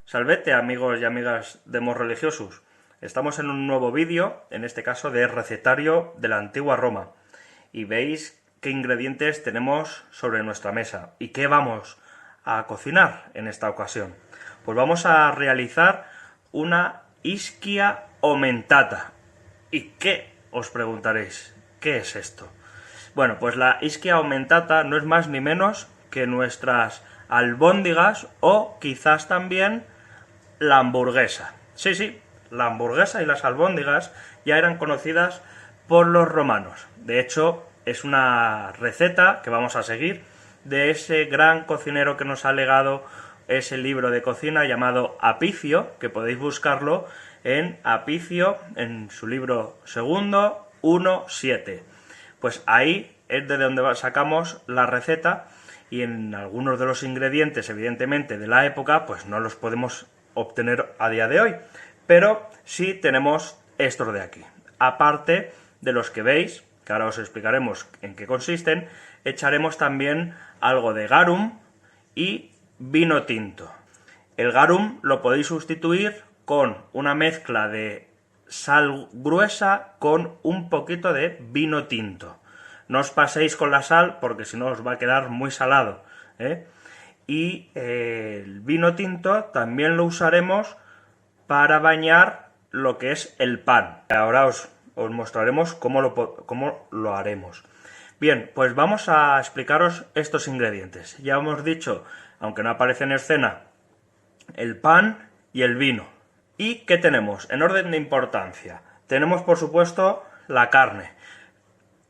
Salvete, amigos y amigas de Mos Religiosus. Estamos en un nuevo vídeo, en este caso de recetario de la antigua Roma. Y veis qué ingredientes tenemos sobre nuestra mesa y qué vamos a cocinar en esta ocasión. Pues vamos a realizar una ischia aumentata. ¿Y qué? Os preguntaréis, ¿qué es esto? Bueno, pues la ischia aumentata no es más ni menos que nuestras albóndigas o quizás también la hamburguesa. Sí, la hamburguesa y las albóndigas ya eran conocidas por los romanos. De hecho, es una receta que vamos a seguir de ese gran cocinero que nos ha legado ese libro de cocina llamado Apicio, que podéis buscarlo en Apicio, en su libro segundo, 1.7. Pues ahí es de donde sacamos la receta, y en algunos de los ingredientes, evidentemente, de la época, pues no los podemos obtener a día de hoy, pero sí tenemos estos de aquí. Aparte de los que veis, que ahora os explicaremos en qué consisten, echaremos también algo de garum y vino tinto. El garum lo podéis sustituir con una mezcla de sal gruesa con un poquito de vino tinto. No os paséis con la sal porque si no os va a quedar muy salado, ¿eh? Y el vino tinto también lo usaremos para bañar lo que es el pan. Ahora os mostraremos cómo lo haremos. Bien, pues vamos a explicaros estos ingredientes. Ya hemos dicho, aunque no aparece en escena, el pan y el vino. ¿Y qué tenemos? En orden de importancia, tenemos por supuesto la carne.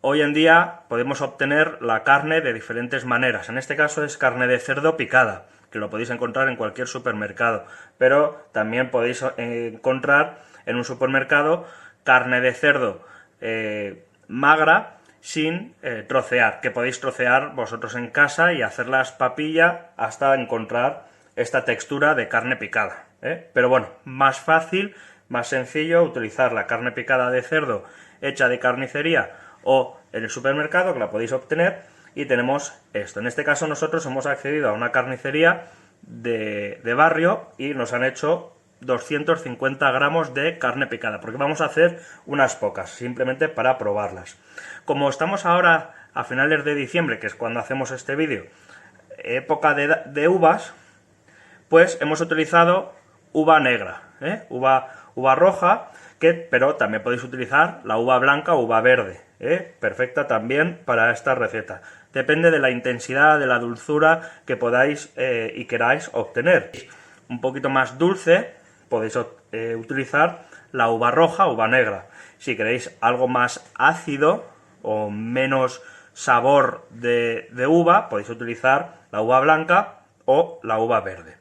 Hoy en día podemos obtener la carne de diferentes maneras. En este caso es carne de cerdo picada, que lo podéis encontrar en cualquier supermercado, pero también podéis encontrar en un supermercado carne de cerdo magra sin trocear, que podéis trocear vosotros en casa y hacerlas papilla hasta encontrar esta textura de carne picada, ¿eh? Pero bueno, más fácil, más sencillo utilizar la carne picada de cerdo hecha de carnicería o en el supermercado, que la podéis obtener, y tenemos esto. En este caso nosotros hemos accedido a una carnicería de barrio y nos han hecho 250 gramos de carne picada, porque vamos a hacer unas pocas, simplemente para probarlas. Como estamos ahora a finales de diciembre, que es cuando hacemos este vídeo, época de uvas, pues hemos utilizado uva negra, uva roja, pero también podéis utilizar la uva blanca o uva verde, perfecta también para esta receta. Depende de la intensidad, de la dulzura que podáis y queráis obtener. Un poquito más dulce podéis utilizar la uva roja o uva negra. Si queréis algo más ácido o menos sabor de uva, podéis utilizar la uva blanca o la uva verde.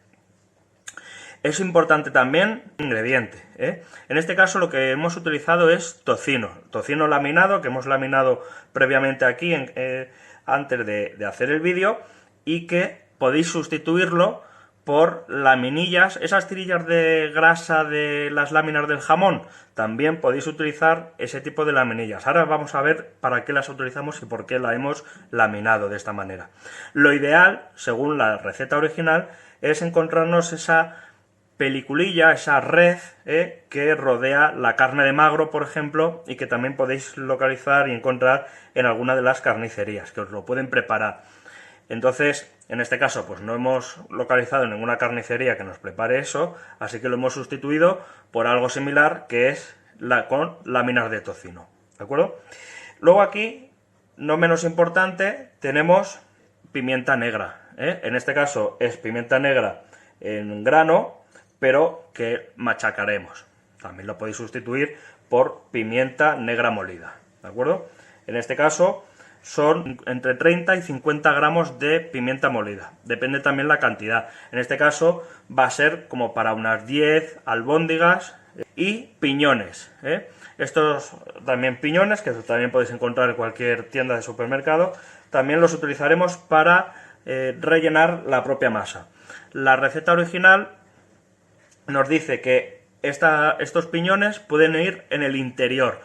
Es importante también el ingrediente, ¿eh? En este caso lo que hemos utilizado es tocino laminado, que hemos laminado previamente aquí antes de hacer el vídeo, y que podéis sustituirlo por laminillas, esas tirillas de grasa de las láminas del jamón, también podéis utilizar ese tipo de laminillas. Ahora vamos a ver para qué las utilizamos y por qué la hemos laminado de esta manera. Lo ideal, según la receta original, es encontrarnos esa peliculilla, esa red que rodea la carne de magro, por ejemplo, y que también podéis localizar y encontrar en alguna de las carnicerías, que os lo pueden preparar. Entonces, en este caso, pues no hemos localizado ninguna carnicería que nos prepare eso, así que lo hemos sustituido por algo similar, que es con láminas de tocino, ¿de acuerdo? Luego aquí, no menos importante, tenemos pimienta negra, En este caso es pimienta negra en grano, pero que machacaremos. También lo podéis sustituir por pimienta negra molida, ¿de acuerdo? En este caso son entre 30 y 50 gramos de pimienta molida, depende también la cantidad. En este caso va a ser como para unas 10 albóndigas y piñones, Estos también piñones, que también podéis encontrar en cualquier tienda de supermercado, también los utilizaremos para rellenar la propia masa. La receta original nos dice que estos piñones pueden ir en el interior.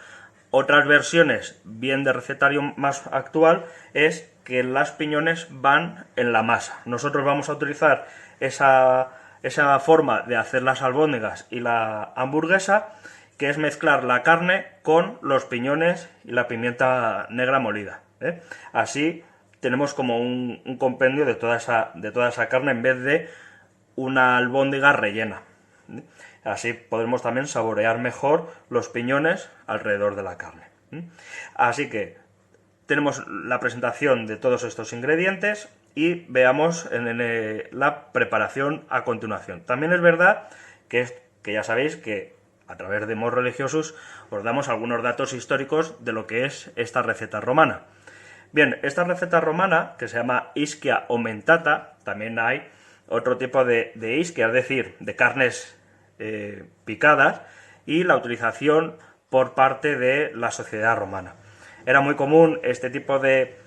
Otras versiones, bien de recetario más actual, es que las piñones van en la masa. Nosotros vamos a utilizar esa esa forma de hacer las albóndigas y la hamburguesa, que es mezclar la carne con los piñones y la pimienta negra molida, ¿eh? Así tenemos como un compendio de toda esa carne en vez de una albóndiga rellena, ¿eh? Así podremos también saborear mejor los piñones alrededor de la carne, ¿eh? Así que tenemos la presentación de todos estos ingredientes y veamos la preparación a continuación. También es verdad que ya sabéis que a través de Mos Religiosus os damos algunos datos históricos de lo que es esta receta romana. Bien, esta receta romana, que se llama ischia aumentata, también hay otro tipo de ischia, es decir, de carnes picadas, y la utilización por parte de la sociedad romana. Era muy común este tipo de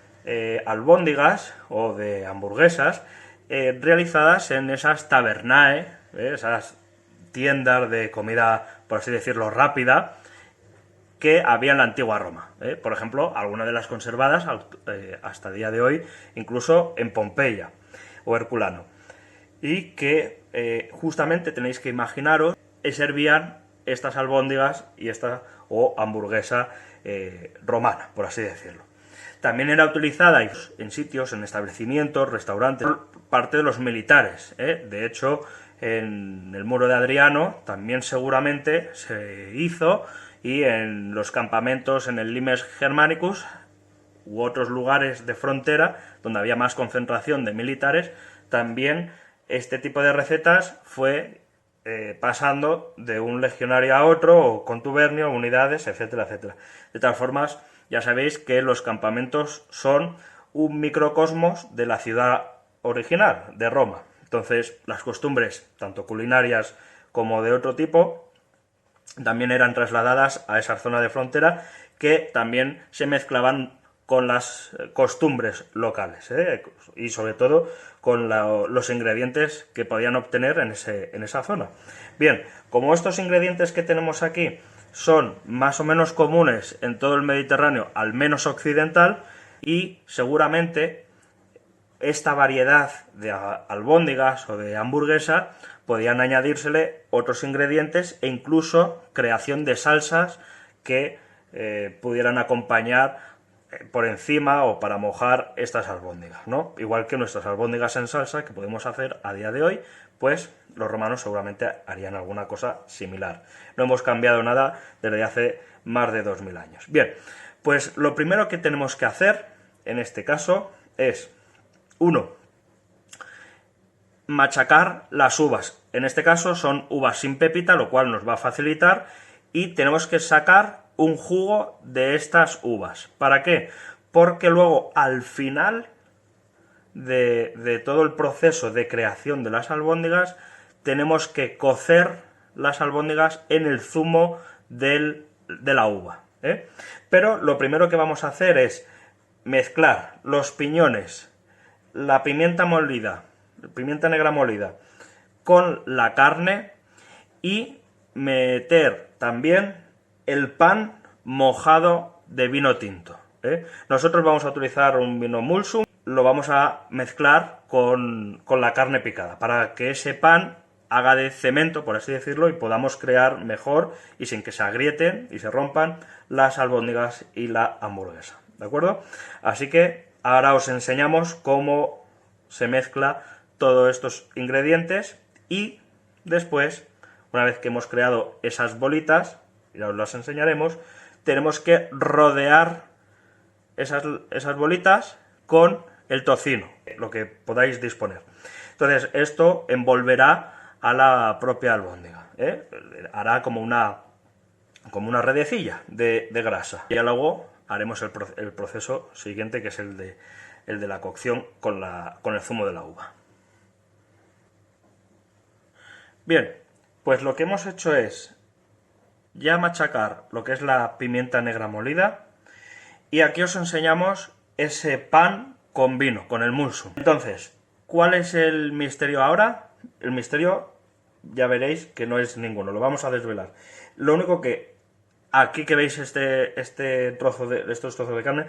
albóndigas o de hamburguesas realizadas en esas tabernae, esas tiendas de comida, por así decirlo, rápida, que había en la antigua Roma. Por ejemplo, algunas de las conservadas hasta el día de hoy, incluso en Pompeya o Herculano. Y que justamente tenéis que imaginaros que servían estas albóndigas y o hamburguesa romana, por así decirlo. También era utilizada en sitios, en establecimientos, restaurantes, por parte de los militares. De hecho, en el muro de Adriano también seguramente se hizo, y en los campamentos en el Limes Germanicus u otros lugares de frontera donde había más concentración de militares, también este tipo de recetas fue pasando de un legionario a otro, o contubernio, unidades, etcétera, etcétera. De todas formas, ya sabéis que los campamentos son un microcosmos de la ciudad original, de Roma. Entonces, las costumbres, tanto culinarias como de otro tipo, también eran trasladadas a esa zona de frontera, que también se mezclaban con las costumbres locales, y sobre todo con los ingredientes que podían obtener en esa zona. Bien, como estos ingredientes que tenemos aquí son más o menos comunes en todo el Mediterráneo, al menos occidental, y seguramente esta variedad de albóndigas o de hamburguesa podían añadírsele otros ingredientes e incluso creación de salsas que pudieran acompañar por encima o para mojar estas albóndigas, ¿no? Igual que nuestras albóndigas en salsa que podemos hacer a día de hoy, pues los romanos seguramente harían alguna cosa similar. No hemos cambiado nada desde hace más de 2000 años. Bien, pues lo primero que tenemos que hacer en este caso es, 1, machacar las uvas. En este caso son uvas sin pepita, lo cual nos va a facilitar, y tenemos que sacar un jugo de estas uvas. ¿Para qué? Porque luego, al final de todo el proceso de creación de las albóndigas, tenemos que cocer las albóndigas en el zumo de la uva, ¿eh? Pero lo primero que vamos a hacer es mezclar los piñones, la pimienta molida, pimienta negra molida, con la carne, y meter también el pan mojado de vino tinto, ¿eh? Nosotros vamos a utilizar un vino Mulsum, lo vamos a mezclar con la carne picada, para que ese pan haga de cemento, por así decirlo, y podamos crear mejor y sin que se agrieten y se rompan las albóndigas y la hamburguesa, ¿de acuerdo? Así que ahora os enseñamos cómo se mezcla todos estos ingredientes, y después, una vez que hemos creado esas bolitas, ya os las enseñaremos, tenemos que rodear esas bolitas con el tocino, lo que podáis disponer. Entonces esto envolverá a la propia albóndiga, ¿eh? Hará como una redecilla de grasa, y luego haremos el proceso siguiente, que es el de la cocción con el zumo de la uva. Bien, pues lo que hemos hecho es ya machacar lo que es la pimienta negra molida, y aquí os enseñamos ese pan con vino, con el mulsum. Entonces, ¿cuál es el misterio ahora? El misterio, ya veréis que no es ninguno, lo vamos a desvelar. Lo único que aquí que veis estos trozos de carne,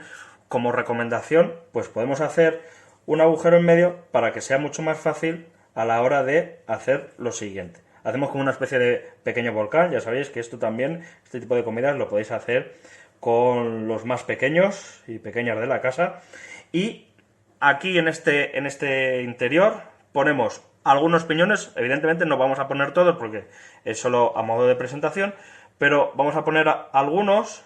como recomendación, pues podemos hacer un agujero en medio para que sea mucho más fácil a la hora de hacer lo siguiente. Hacemos como una especie de pequeño volcán. Ya sabéis que esto también, este tipo de comidas lo podéis hacer con los más pequeños y pequeñas de la casa. Y aquí en este interior ponemos algunos piñones. Evidentemente no vamos a poner todos porque es solo a modo de presentación, pero vamos a poner algunos,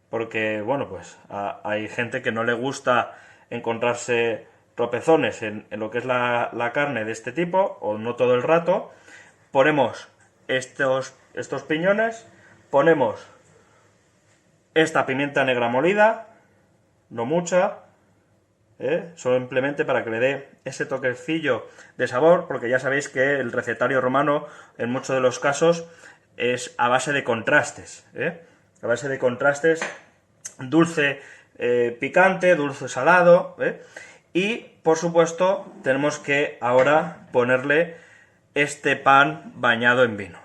porque bueno, pues hay gente que no le gusta encontrarse tropezones en lo que es la carne de este tipo, o no todo el rato. Ponemos estos piñones, ponemos esta pimienta negra molida, no mucha, simplemente para que le dé ese toquecillo de sabor, porque ya sabéis que el recetario romano en muchos de los casos es a base de contrastes, a base de contrastes, dulce, picante, dulce, salado, y por supuesto tenemos que ahora ponerle este pan bañado en vino.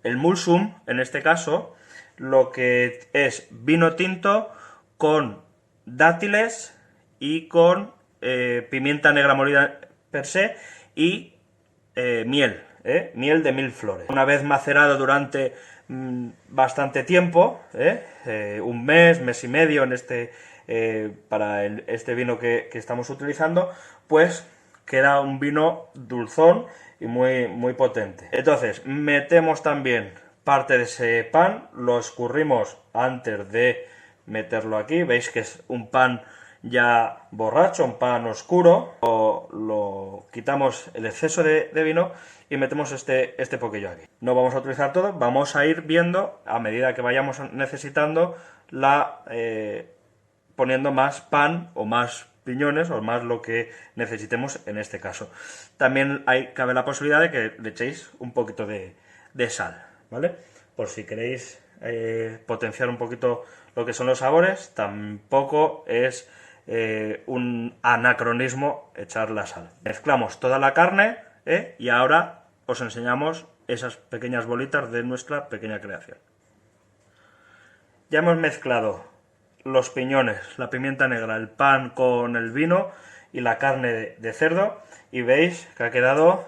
El mulsum, en este caso, lo que es vino tinto con dátiles y con pimienta negra molida per se y miel, miel de 1000 flores. Una vez macerado durante bastante tiempo, un mes y medio en para este vino que estamos utilizando, pues queda un vino dulzón y muy potente. Entonces, metemos también parte de ese pan, lo escurrimos antes de meterlo aquí. Veis que es un pan ya borracho, un pan oscuro. Lo quitamos el exceso de vino y metemos este poquillo aquí. No vamos a utilizar todo, vamos a ir viendo a medida que vayamos necesitando poniendo más pan o más piñones o más lo que necesitemos en este caso. También cabe la posibilidad de que le echéis un poquito de sal, ¿vale? Por si queréis potenciar un poquito lo que son los sabores, tampoco es un anacronismo echar la sal. Mezclamos toda la carne y ahora os enseñamos esas pequeñas bolitas de nuestra pequeña creación. Ya hemos mezclado los piñones, la pimienta negra, el pan con el vino y la carne de cerdo y veis que ha quedado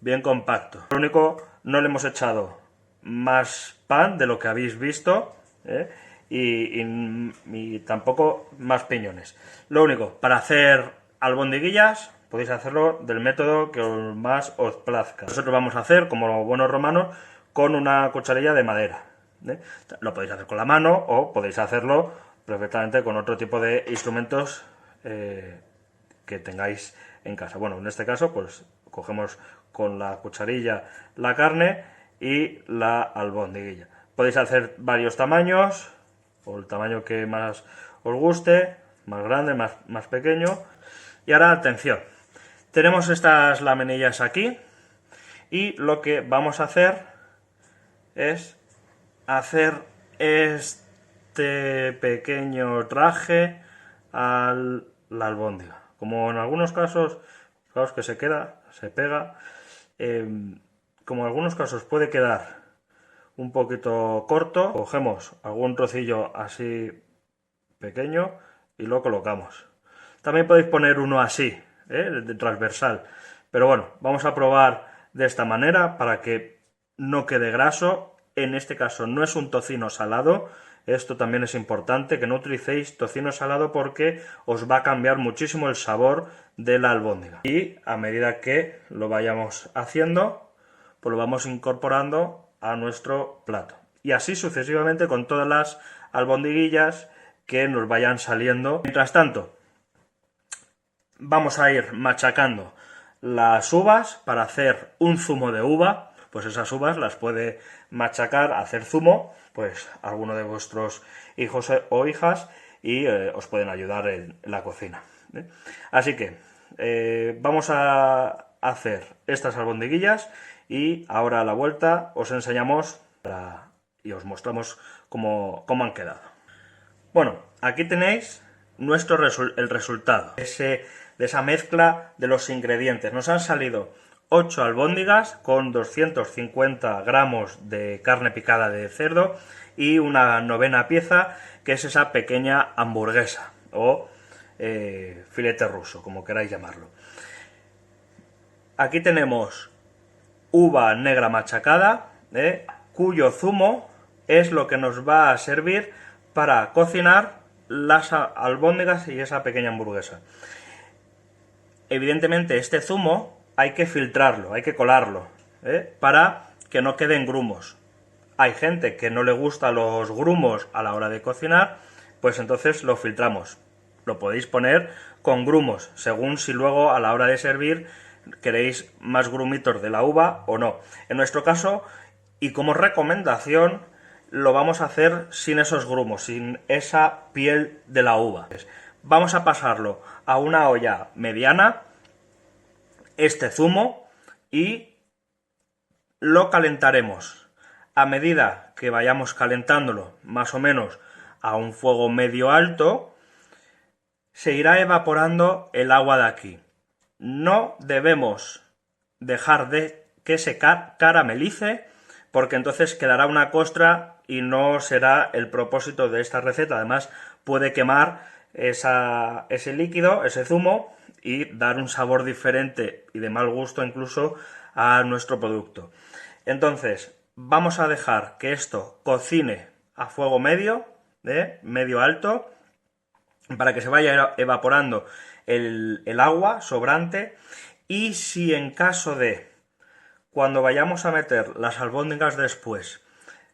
bien compacto. Lo único, no le hemos echado más pan de lo que habéis visto y tampoco más piñones. Lo único, para hacer albondiguillas podéis hacerlo del método que más os plazca. Nosotros vamos a hacer, como buenos romanos, con una cucharilla de madera. Lo podéis hacer con la mano o podéis hacerlo perfectamente con otro tipo de instrumentos que tengáis en casa. Bueno, en este caso pues cogemos con la cucharilla la carne y la albondiguilla. Podéis hacer varios tamaños o el tamaño que más os guste, más grande, más pequeño. Y ahora atención, tenemos estas laminillas aquí y lo que vamos a hacer es hacer este pequeño traje a la albóndiga. Como en algunos casos, fijaos que se pega, como en algunos casos puede quedar un poquito corto, cogemos algún trocillo así pequeño y lo colocamos. También podéis poner uno así, de transversal, pero bueno, vamos a probar de esta manera para que no quede graso. En este caso no es un tocino salado, esto también es importante, que no utilicéis tocino salado porque os va a cambiar muchísimo el sabor de la albóndiga. Y a medida que lo vayamos haciendo, pues lo vamos incorporando a nuestro plato. Y así sucesivamente con todas las albondiguillas que nos vayan saliendo. Mientras tanto, vamos a ir machacando las uvas para hacer un zumo de uva. Pues esas uvas las puede machacar, hacer zumo, pues alguno de vuestros hijos o hijas y os pueden ayudar en la cocina. Así que vamos a hacer estas albondiguillas y ahora a la vuelta os enseñamos y os mostramos cómo han quedado. Bueno, aquí tenéis el resultado de esa mezcla de los ingredientes. Nos han salido 8 albóndigas con 250 gramos de carne picada de cerdo y una novena pieza, que es esa pequeña hamburguesa o filete ruso, como queráis llamarlo. aquí tenemos uva negra machacada, cuyo zumo es lo que nos va a servir para cocinar las albóndigas y esa pequeña hamburguesa. Evidentemente este zumo hay que filtrarlo, hay que colarlo, para que no queden grumos. Hay gente que no le gusta los grumos a la hora de cocinar, pues entonces lo filtramos. Lo podéis poner con grumos, según si luego a la hora de servir queréis más grumitos de la uva o no. En nuestro caso, y como recomendación, lo vamos a hacer sin esos grumos, sin esa piel de la uva. Vamos a pasarlo a una olla mediana, este zumo, y lo calentaremos. A medida que vayamos calentándolo, más o menos a un fuego medio alto, se irá evaporando el agua de aquí. No debemos dejar de que se caramelice, porque entonces quedará una costra y no será el propósito de esta receta. Además, puede quemar ese líquido, ese zumo, y dar un sabor diferente y de mal gusto incluso a nuestro producto. Entonces, vamos a dejar que esto cocine a fuego medio, medio alto, para que se vaya evaporando el agua sobrante, y si en caso de, cuando vayamos a meter las albóndigas después,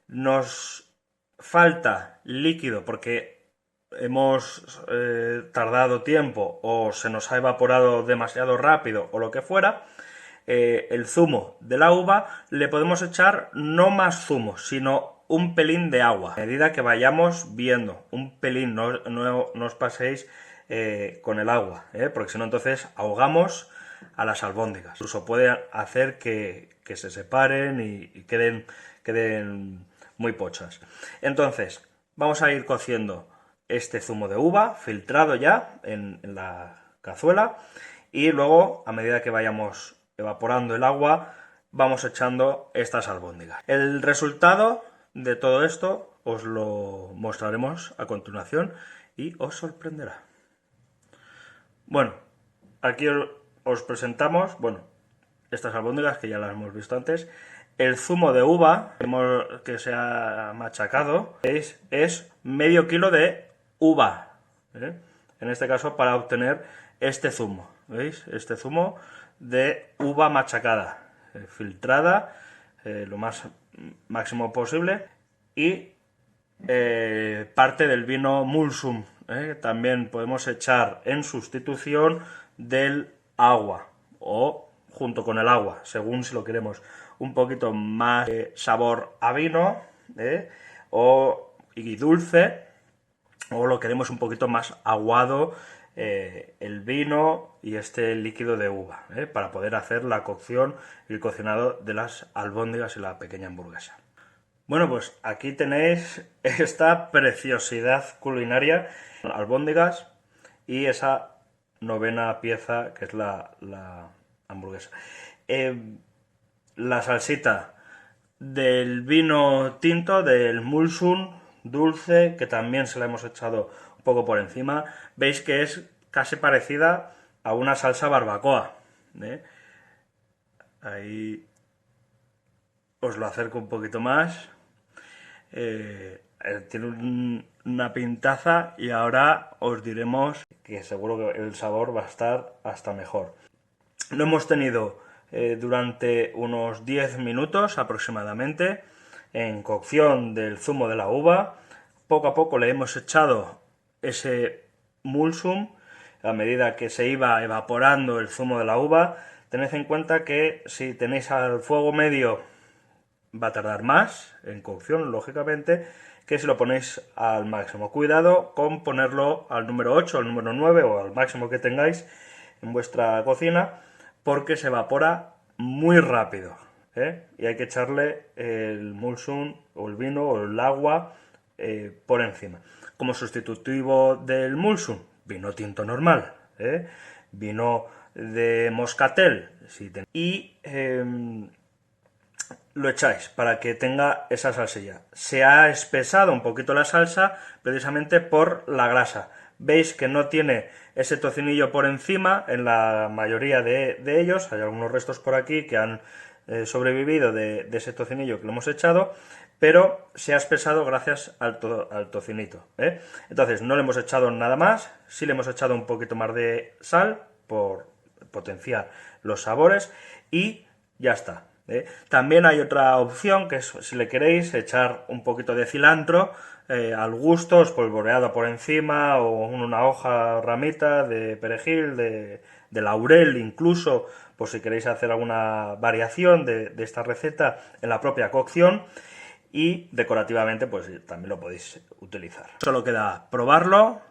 nos falta líquido porque hemos tardado tiempo o se nos ha evaporado demasiado rápido o lo que fuera, el zumo de la uva, le podemos echar no más zumo, sino un pelín de agua, a medida que vayamos viendo, un pelín, no os paséis con el agua, porque si no entonces ahogamos a las albóndigas. Incluso puede hacer que se separen y queden muy pochas. Entonces, vamos a ir cociendo este zumo de uva, filtrado ya en la cazuela, y luego, a medida que vayamos evaporando el agua, vamos echando estas albóndigas. El resultado de todo esto os lo mostraremos a continuación y os sorprenderá. Bueno, aquí os presentamos, estas albóndigas que ya las hemos visto antes. El zumo de uva que se ha machacado es medio kilo de uva, en este caso para obtener este zumo. ¿Veis? Este zumo de uva machacada, filtrada lo máximo posible, y parte del vino Mulsum. También podemos echar en sustitución del agua o junto con el agua, según si lo queremos un poquito más sabor a vino y dulce, o lo queremos un poquito más aguado, el vino y este líquido de uva, para poder hacer la cocción y el cocinado de las albóndigas y la pequeña hamburguesa. Bueno, pues aquí tenéis esta preciosidad culinaria, albóndigas y esa novena pieza que es la hamburguesa. La salsita del vino tinto, del Mulsum dulce, que también se la hemos echado un poco por encima. Veis que es casi parecida a una salsa barbacoa. Ahí os lo acerco un poquito más. Tiene una pintaza, y ahora os diremos que seguro que el sabor va a estar hasta mejor. Lo hemos tenido durante unos 10 minutos aproximadamente en cocción del zumo de la uva. Poco a poco le hemos echado ese Mulsum a medida que se iba evaporando el zumo de la uva. Tened en cuenta que si tenéis al fuego medio va a tardar más en cocción, lógicamente, que si lo ponéis al máximo. Cuidado con ponerlo al número 8, al número 9 o al máximo que tengáis en vuestra cocina, porque se evapora muy rápido, y hay que echarle el Mulsum o el vino o el agua por encima. Como sustitutivo del Mulsum, vino tinto normal, vino de moscatel, y lo echáis para que tenga esa salsilla. Se ha espesado un poquito la salsa precisamente por la grasa, veis que no tiene ese tocinillo por encima en la mayoría de ellos. Hay algunos restos por aquí que han sobrevivido de ese tocinillo que le hemos echado, pero se ha espesado gracias al tocinito, ¿eh? Entonces no le hemos echado nada más, sí le hemos echado un poquito más de sal por potenciar los sabores y ya está, ¿eh? También hay otra opción, que es, si le queréis, echar un poquito de cilantro al gusto, espolvoreado por encima, o una hoja, ramita de perejil, de laurel incluso, por si queréis hacer alguna variación de esta receta en la propia cocción, y decorativamente pues también lo podéis utilizar. Solo queda probarlo,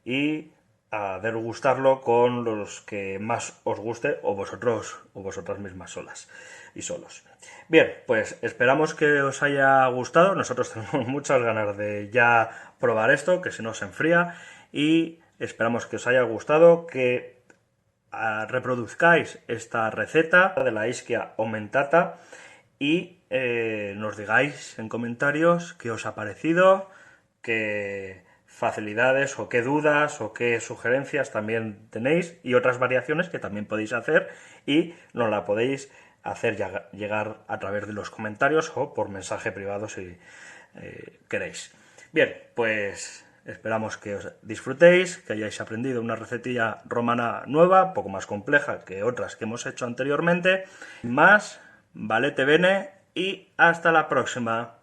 y a degustarlo con los que más os guste, o vosotros o vosotras mismas solas y solos. Bien, pues esperamos que os haya gustado. Nosotros tenemos muchas ganas de ya probar esto, que se nos enfría, y esperamos que os haya gustado, que reproduzcáis esta receta de la Ischia aumentata y nos digáis en comentarios qué os ha parecido, qué facilidades o qué dudas o qué sugerencias también tenéis, y otras variaciones que también podéis hacer, y nos la podéis hacer llegar a través de los comentarios o por mensaje privado si queréis. Bien, pues esperamos que os disfrutéis, que hayáis aprendido una recetilla romana nueva, poco más compleja que otras que hemos hecho anteriormente. Más, valete bene y hasta la próxima.